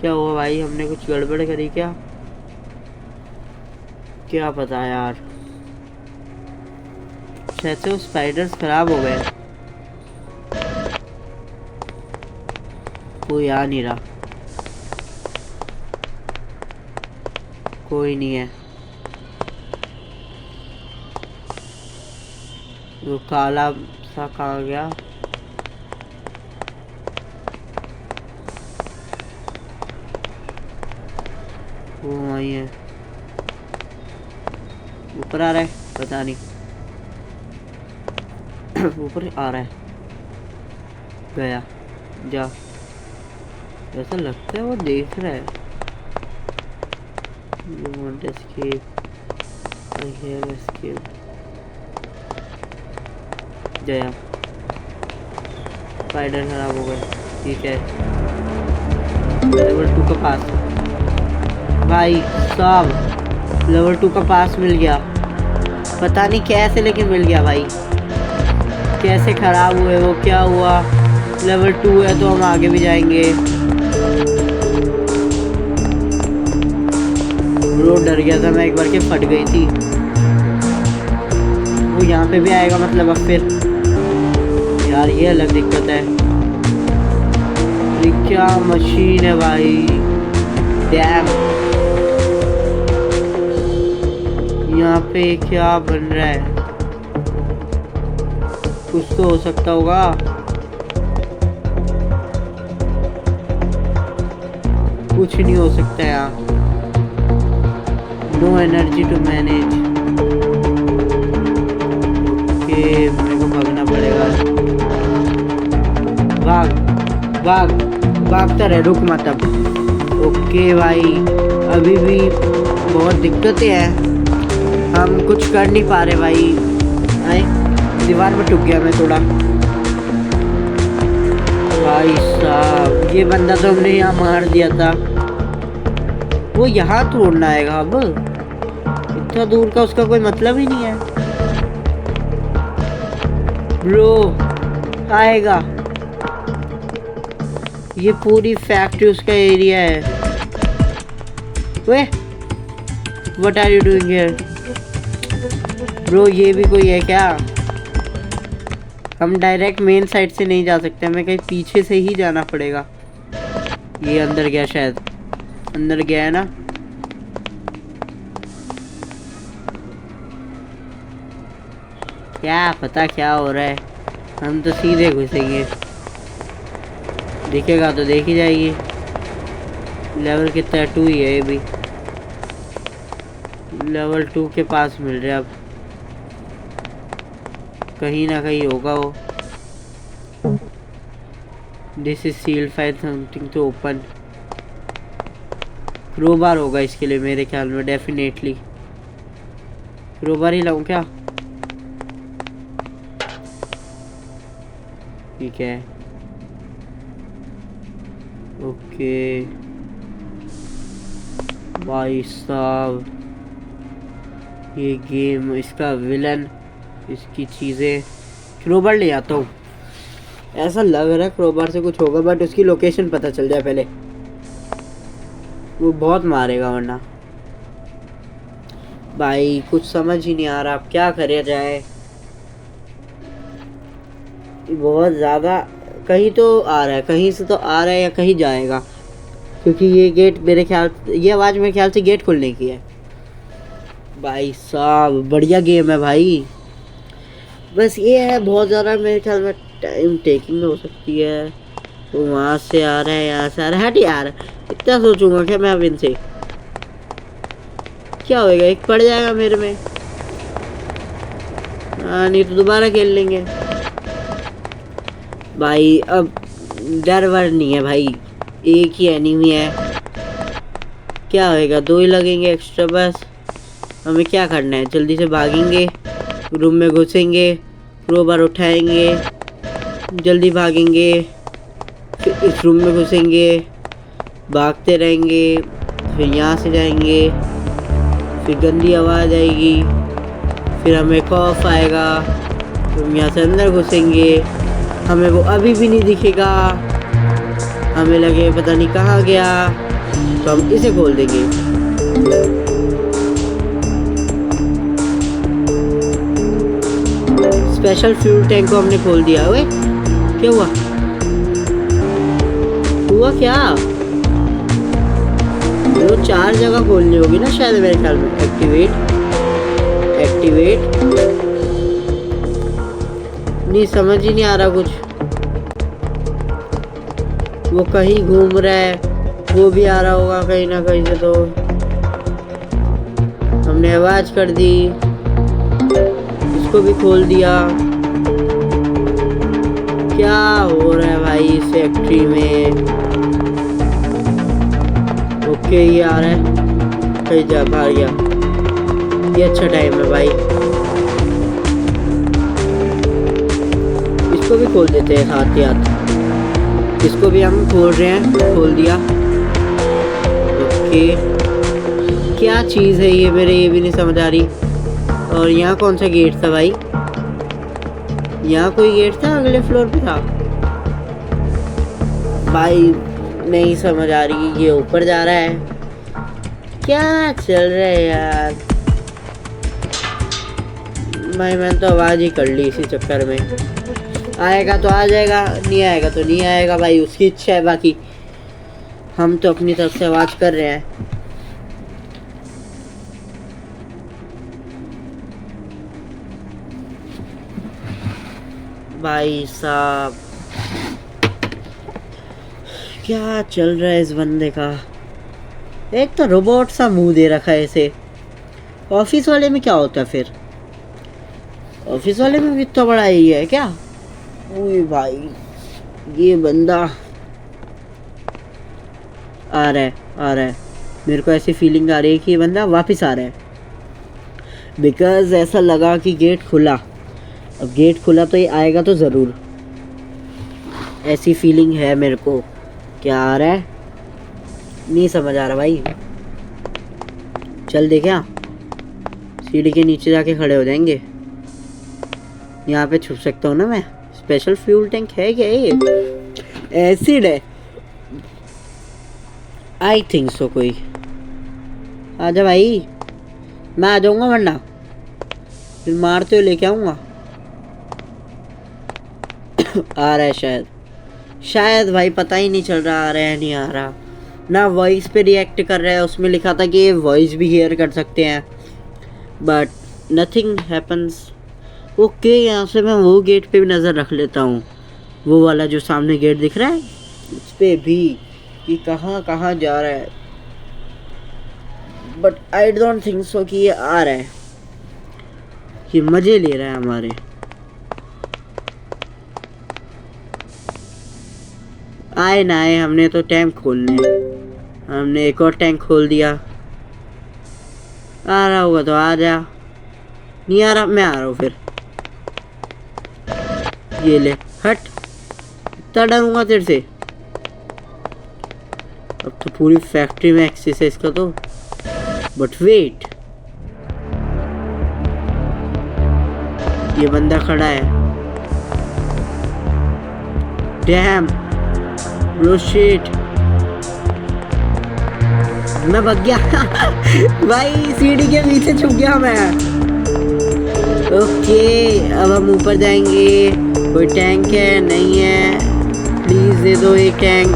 क्या हुआ भाई, हमने कुछ गड़बड़ करी क्या? क्या पता यार, शायद से वो स्पाइडर्स खराब हो गए। कोई आ नहीं रहा, कोई नहीं है। वो काला सा कहाँ गया? वो वही है, ऊपर आ रहा है, पता नहीं। ऊपर आ रहा है, गया जा। ऐसा लगता है वो देख रहा है। You want escape? I have escaped. Jaya spider खराब हो गए, ठीक है। लेवल 2 का पास भाई साहब, लेवल 2 का पास मिल गया। पता नहीं कैसे लेकिन मिल गया भाई। कैसे खराब हुए वो, क्या हुआ? लेवल 2 है तो हम आगे भी जाएंगे। ब्रो डर गया था मैं एक बार के, फट गई थी वो। यहाँ पे भी आएगा मतलब अब फिर। यार ये अलग दिक्कत है। ये क्या मशीन है भाई, डैम। यहाँ पे क्या बन रहा है? कुछ तो हो सकता होगा। कुछ नहीं हो सकता यहाँ। No energy to manage. Okay मेरे को भागना पड़ेगा। भाग भाग भागता रहे, रुक मत अब। ओके भाई अभी भी बहुत दिक्कतें हैं, हम कुछ कर नहीं पा रहे भाई। आए दीवार में टूट गया मैं थोड़ा। भाई साहब ये बंदा तो हमने यहाँ मार दिया था। वो यहाँ तोड़ना आएगा अब। इतना दूर का उसका कोई मतलब ही नहीं है। ब्रो आएगा, ये पूरी फैक्ट्री उसका एरिया है। Way what are you doing here bro? ये भी कोई है क्या? हम डायरेक्ट मेन साइड से नहीं जा सकते, हमें कहीं पीछे से ही जाना पड़ेगा। ये अंदर गया, शायद अंदर गया है ना। क्या पता क्या हो रहा है, हम तो सीधे घुसेंगे। दिखेगा तो देखी जाएगी। लेवल कितना है? 2 ही है ये भी। लेवल 2 के पास मिल रहा है। अब कहीं ना कहीं होगा वो। This is sealed, file something to open. Crowbar होगा इसके लिए मेरे ख्याल में, डेफिनेटली क्रोबार ही लाऊं क्या? ठीक है, ओके भाई साहब। ये गेम, इसका विलन, इसकी चीज़ें। क्रोबार ले आता हूँ। ऐसा लग रहा है क्रोबार से कुछ होगा, बट उसकी लोकेशन पता चल जाए पहले। वो बहुत मारेगा वरना। भाई कुछ समझ ही नहीं आ रहा अब क्या करा जाए। बहुत ज़्यादा कहीं तो आ रहा है, कहीं से तो आ रहा है या कहीं जाएगा, क्योंकि ये गेट मेरे ख्याल, ये आवाज़ मेरे ख्याल से गेट खोलने की है। भाई साहब बढ़िया गेम है भाई। बस ये है बहुत ज़्यादा मेरे ख्याल में टाइम टेकिंग हो सकती है। तो वहाँ से आ रहा है, यहाँ से आ रहा है। हट यार, इतना सोचूंगा क्या मैं अब इनसे? क्या होएगा, एक पड़ जाएगा मेरे में। हाँ नहीं तो दोबारा खेल लेंगे भाई। अब डर वर नहीं है भाई, एक ही एनिमी है। क्या होएगा, 2 ही लगेंगे एक्स्ट्रा बस। हमें क्या करना है, जल्दी से भागेंगे, रूम में घुसेंगे, क्रोबार उठाएंगे, जल्दी भागेंगे, फिर इस रूम में घुसेंगे, भागते रहेंगे, फिर यहाँ से जाएंगे, फिर गंदी आवाज़ आएगी, फिर हमें खौफ आएगा, फिर हम यहाँ से अंदर घुसेंगे, हमें वो अभी भी नहीं दिखेगा, हमें लगे पता नहीं कहाँ गया, तो हम इसे खोल देंगे। स्पेशल फ्यूल टैंक को हमने खोल दिया। ओए क्या हुआ? हुआ क्या? वो 4 जगह खोलनी होगी ना शायद मेरे ख्याल में। एक्टिवेट, एक्टिवेट, नहीं समझ ही नहीं आ रहा कुछ। वो कहीं घूम रहा है, वो भी आ रहा होगा कहीं ना कहीं से। तो हमने आवाज कर दी, इसको भी खोल दिया। क्या हो रहा है भाई इस फैक्ट्री में? ओके ये आ रहा है, कहीं जा भाग गया। ये अच्छा टाइम है भाई, इसको भी खोल देते हैं साथ ही हाथ। इसको भी हम खोल रहे हैं, खोल दिया। ओके क्या चीज़ है ये, मेरे ये भी नहीं समझ आ रही। और यहाँ कौन सा गेट था भाई? यहाँ कोई गेट था, अगले फ्लोर पे था भाई, नहीं समझ आ रही। ये ऊपर जा रहा है, क्या चल रहा है यार भाई? मैंने तो आवाज़ ही कर ली इसी चक्कर में। आएगा तो आ जाएगा, नहीं आएगा तो नहीं आएगा भाई, उसकी इच्छा है। बाकी हम तो अपनी तरफ से आवाज़ कर रहे हैं। भाई साहब क्या चल रहा है इस बंदे का? एक तो रोबोट सा मुंह दे रखा है इसे। ऑफिस वाले में क्या होता है फिर? ऑफिस वाले में भी इतना बड़ा ही है क्या? ओए भाई ये बंदा आ रहा है, आ रहा है। मेरे को ऐसी फीलिंग आ रही है कि ये बंदा वापस आ रहा है, बिकॉज ऐसा लगा कि गेट खुला। अब गेट खुला तो ये आएगा तो ज़रूर, ऐसी फीलिंग है मेरे को। क्या आ रहा है नहीं समझ आ रहा भाई। चल दे क्या? सीढ़ी के नीचे जाके खड़े हो जाएंगे। यहाँ पे छुप सकता हूँ ना मैं। स्पेशल फ्यूल टैंक है क्या ये? एसिड है आई थिंक सो। कोई आजा भाई, मैं आ जाऊंगा वरना फिर मारते हुए लेके आऊंगा। आ रहा है शायद भाई, पता ही नहीं चल रहा आ रहा है नहीं आ रहा। ना वॉइस पे रिएक्ट कर रहा है, उसमें लिखा था कि ये वॉइस भी हियर कर सकते हैं, बट नथिंग हैपन्स। ओके, यहाँ से मैं वो गेट पे भी नज़र रख लेता हूँ, वो वाला जो सामने गेट दिख रहा है उस पे भी, कि कहाँ कहाँ जा रहा है। But I don't think so कि ये आ रहा है, कि मज़े ले रहा है हमारे। आए ना आए, हमने तो टैंक खोलने हैं। हमने एक और टैंक खोल दिया। आ रहा होगा तो आ जा, नहीं आ रहा मैं आ रहा हूँ फिर। ये ले, हट, इतना डरूंगा तेरे से। अब तो पूरी फैक्ट्री में एक्सेस है इसका तो। बट वेट, ये बंदा खड़ा है। डैम ब्रो शिट, मैं बच गया। भाई सीढ़ी के पीछे छुप गया मैं। ओके, अब हम ऊपर जाएंगे। कोई टैंक है? नहीं है। प्लीज दे दो एक टैंक,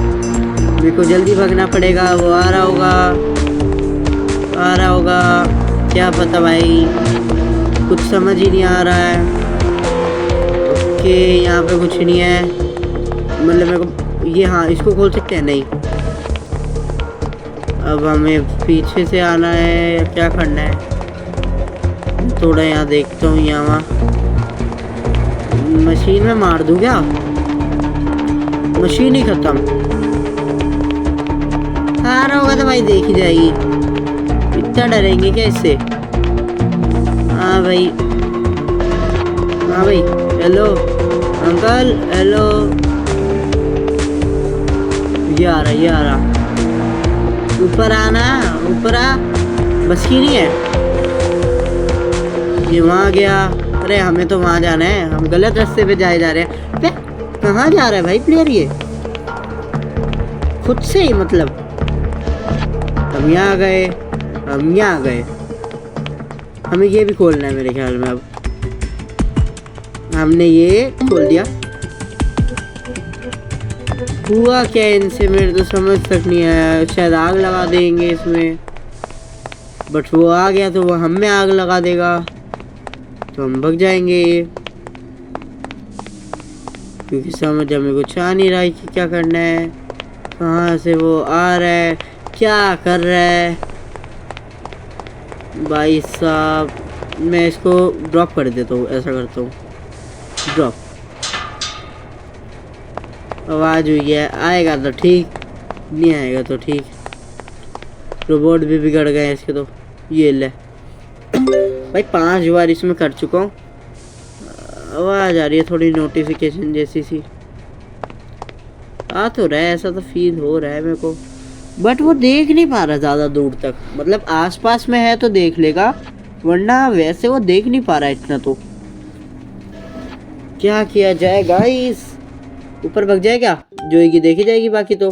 मेरे को जल्दी भागना पड़ेगा। वो आ रहा होगा, क्या पता भाई, कुछ समझ ही नहीं आ रहा है। ओके, यहाँ पे कुछ नहीं है, मतलब मेरे को ये, हाँ इसको खोल सकते हैं? नहीं। अब हमें पीछे से आना है, क्या करना है? थोड़ा यहाँ देखता हूँ। यहाँ मशीन में मार दूँ क्या? मशीन ही खत्म। आ रहा होगा तो भाई देख ही जाएगी, इतना डरेंगे क्या इससे? हाँ भाई, हेलो अंकल, हेलो। ये आ रहा, ऊपर आना, ऊपर आ। बस की नहीं है ये, वहाँ गया। अरे हमें तो वहाँ जाना है, हम गलत रास्ते पे जा रहे हैं। पे कहाँ जा रहा है भाई प्लेयर? ये खुद से ही, मतलब हम यहाँ आ गए। हमें ये भी खोलना है मेरे ख्याल में। अब हमने ये खोल दिया। हुआ क्या इनसे, मेरे तो समझ तक नहीं आया। शायद आग लगा देंगे इसमें, बट वो आ गया तो वो हम में आग लगा देगा, तो हम भग जाएंगे। क्योंकि समझ हमें कुछ आ नहीं रहा है कि क्या करना है। कहाँ से वो आ रहा है, क्या कर रहा है? भाई साहब, मैं इसको ड्रॉप कर देता हूँ, ऐसा करता हूँ, ड्रॉप। आवाज़ हुई है, आएगा तो ठीक, नहीं आएगा तो ठीक। रोबोट भी बिगड़ गए इसके तो। ये ले भाई, 5 बार इसमें कर चुका हूँ। आवाज़ आ रही है थोड़ी, नोटिफिकेशन जैसी सी आ तो रहा है, ऐसा तो फील हो रहा है मेरे को। बट वो देख नहीं पा रहा ज़्यादा दूर तक, मतलब आसपास में है तो देख लेगा, वरना वैसे वो देख नहीं पा रहा है इतना। तो क्या किया जाए गाइस? ऊपर भग जाए क्या? जोएगी देखी जाएगी, बाकी तो।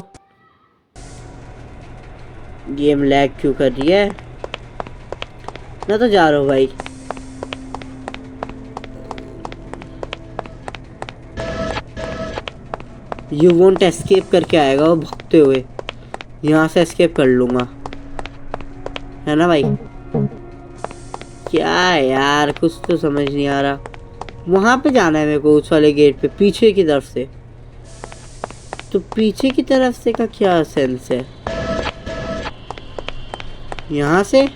गेम लैग क्यों कर रही है? मैं तो जा रहा हूँ भाई। यू वोंट एस्केप करके आएगा वो भगते हुए। यहाँ से एस्केप कर लूँगा, है ना भाई? क्या यार, कुछ तो समझ नहीं आ रहा। वहाँ पे जाना है मेरे को, उस वाले गेट पे, पीछे की तरफ से। तो पीछे की तरफ से का क्या सेंस है? यहाँ से?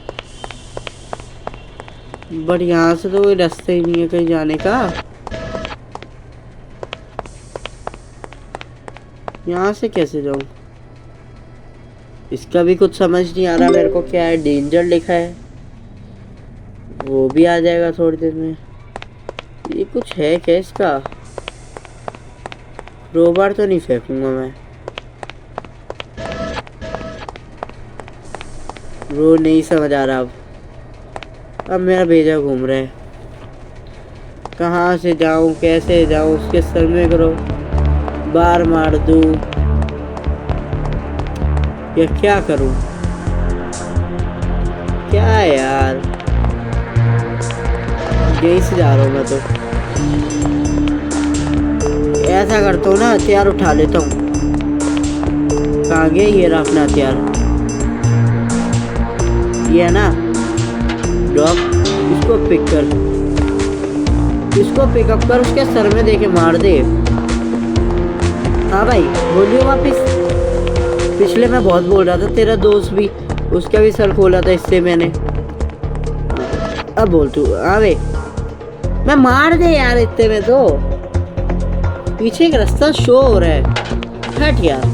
बट यहाँ से तो कोई रास्ता ही नहीं है कहीं जाने का। यहाँ से कैसे जाऊँ? इसका भी कुछ समझ नहीं आ रहा मेरे को। क्या है, डेंजर लिखा है, वो भी आ जाएगा थोड़ी देर में। ये कुछ है क्या इसका? रोबार तो नहीं फेंकूंगा मैं, वो नहीं समझ आ रहा अब। अब मेरा भेजा घूम रहा है, कहाँ से जाऊं कैसे जाऊं, उसके सर में करो बार मार दूं या क्या करूं, क्या है यार। यही से जा रहा हूँ मैं तो। ऐसा करता हूँ ना, हथियार उठा लेता हूँ। कहाँ गया ये रहा अपना हथियार, ये है ना ड्रॉप, इसको पिक कर, इसको पिकअप कर, उसके सर में देके मार दे। हाँ भाई बोलियो वापिस। पिछले मैं बहुत बोल रहा था, तेरा दोस्त भी, उसका भी सर खोला था इससे मैंने। अब बोल तू। हाँ भाई मैं मार दे यार, इतने में तो पीछे एक रास्ता शो हो रहा है, हट यार।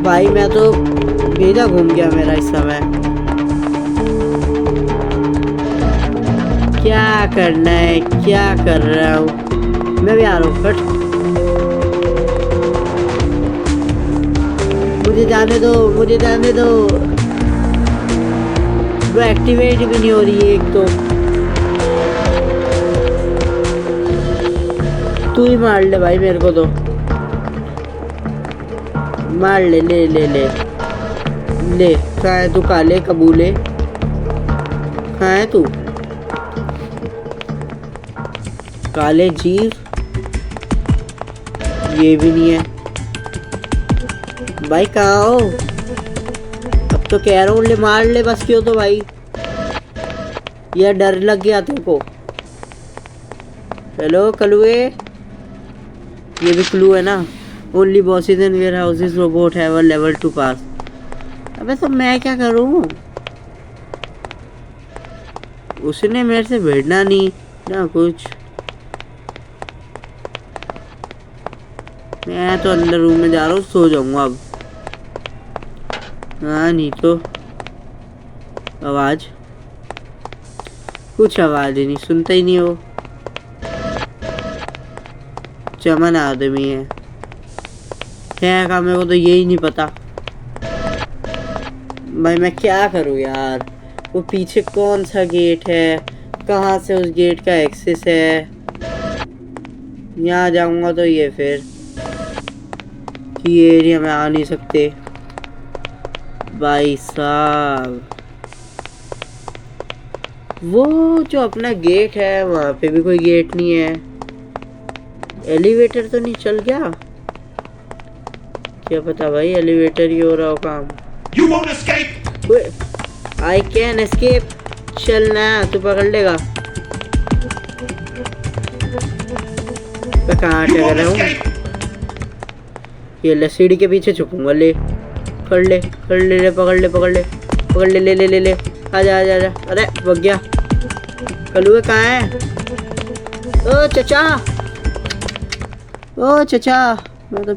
भाई मैं तो भेजा घूम गया मेरा इस समय। क्या करना है, क्या कर रहा हूँ मैं भी आ रहा हूँ, हट। मुझे जाने दो, मुझे जाने दो। वो एक्टिवेट भी नहीं हो रही है एक तो। तू ही मार ले भाई मेरे को तो, मार ले, ले ले ले ले। कहाँ है तू काले कबूले, कहाँ है तू काले जीव? ये भी नहीं है भाई, कहाँ हो? अब तो कह रहा हूँ ले मार ले बस, क्यों तो भाई यार डर लग गया तेरे को। हेलो कलुए, ये भी क्लू है ना। Only bosses in warehouses robot have a level 2 pass. अबे तो मैं क्या करूँ, उसने मेरे से भिड़ना नहीं ना कुछ। मैं तो अंदर रूम में जा रहा हूँ, सो जाऊंगा अब। हाँ नहीं तो आवाज, कुछ आवाज ही नहीं, सुनता ही नहीं हो। चमन आदमी है क्या का, मेरे को तो यही नहीं पता भाई। मैं क्या करूँ यार, वो पीछे कौन सा गेट है, कहाँ से उस गेट का एक्सेस है। यहाँ जाऊंगा तो ये फिर ये एरिया में आ नहीं सकते भाई साहब। वो जो अपना गेट है वहाँ पे भी कोई गेट नहीं है। एलिवेटर तो नहीं चल गया, क्या पता भाई, एलिवेटर ही हो रहा हो काम। You won't escape! I can escape, चलना तू पकड़ लेगा। मैं कहाँ You अटक won't रहा हूँ, escape! ये ले सीढ़ी के पीछे छुपूंगा। ले पकड़ ले, पकड़ ले, ले पकड़ ले, पकड़ ले, पकड़ ले, ले ले ले ले। आजा आजा आजा। अरे भाग गया। कलुए कहाँ है? ओ चचा, ओ चचा। मैं तो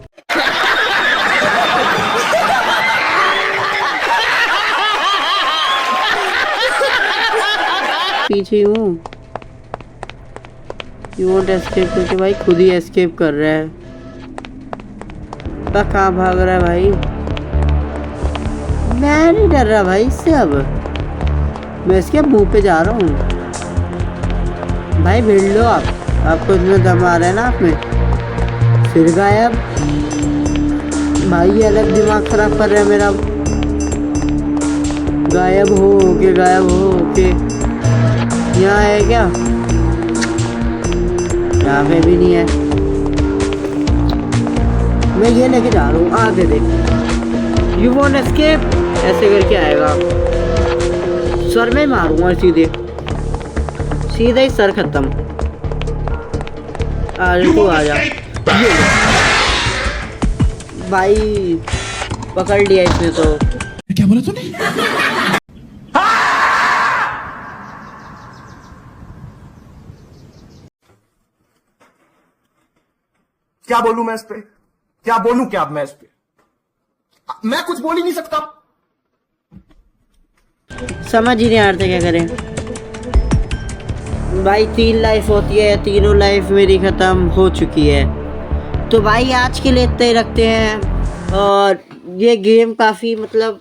पीछे हूँ। यू वोंट एस्केप करके भाई खुद ही एस्केप कर रहा है। कहाँ भाग रहा है भाई? मैं नहीं डर रहा भाई इससे, अब मैं इसके मुंह पे जा रहा हूँ। भाई भिड़ लो आप, आपको इतना दम आ रहा है ना आप में। फिर गायब भाई, ये अलग दिमाग खराब कर रहा है मेरा। गायब हो के, गायब हो के। यहाँ है क्या? यहाँ पे भी नहीं है। मैं ये लेके जा रहा हूँ, आगे देख। यू वोंट एस्केप, ऐसे करके आएगा। सर में मारूंगा सीधे, सीधा ही सर खत्म। तू आ जा। भाई पकड़ लिया इसने तो। क्या बोला तूने? क्या बोलूं मैं इस पे, क्या बोलूं क्या अब मैं इस पे, मैं कुछ बोल ही नहीं सकता। समझ ही नहीं आ रहा क्या करें भाई। 3 लाइफ होती है, तीनों लाइफ मेरी खत्म हो चुकी है। तो भाई आज के लिए इतना ही रखते हैं। और ये गेम काफ़ी मतलब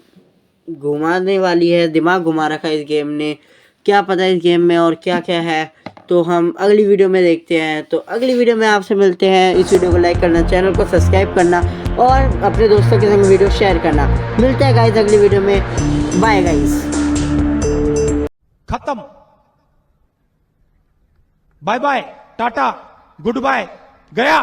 घुमाने वाली है, दिमाग घुमा रखा है इस गेम ने। क्या पता इस गेम में और क्या क्या है, तो हम अगली वीडियो में देखते हैं। तो अगली वीडियो में आपसे मिलते हैं। इस वीडियो को लाइक करना, चैनल को सब्सक्राइब करना और अपने दोस्तों के संग वीडियो शेयर करना। मिलते हैं गाइस अगली वीडियो में। Bye guys. खत्म। Bye bye, tata, goodbye, गया।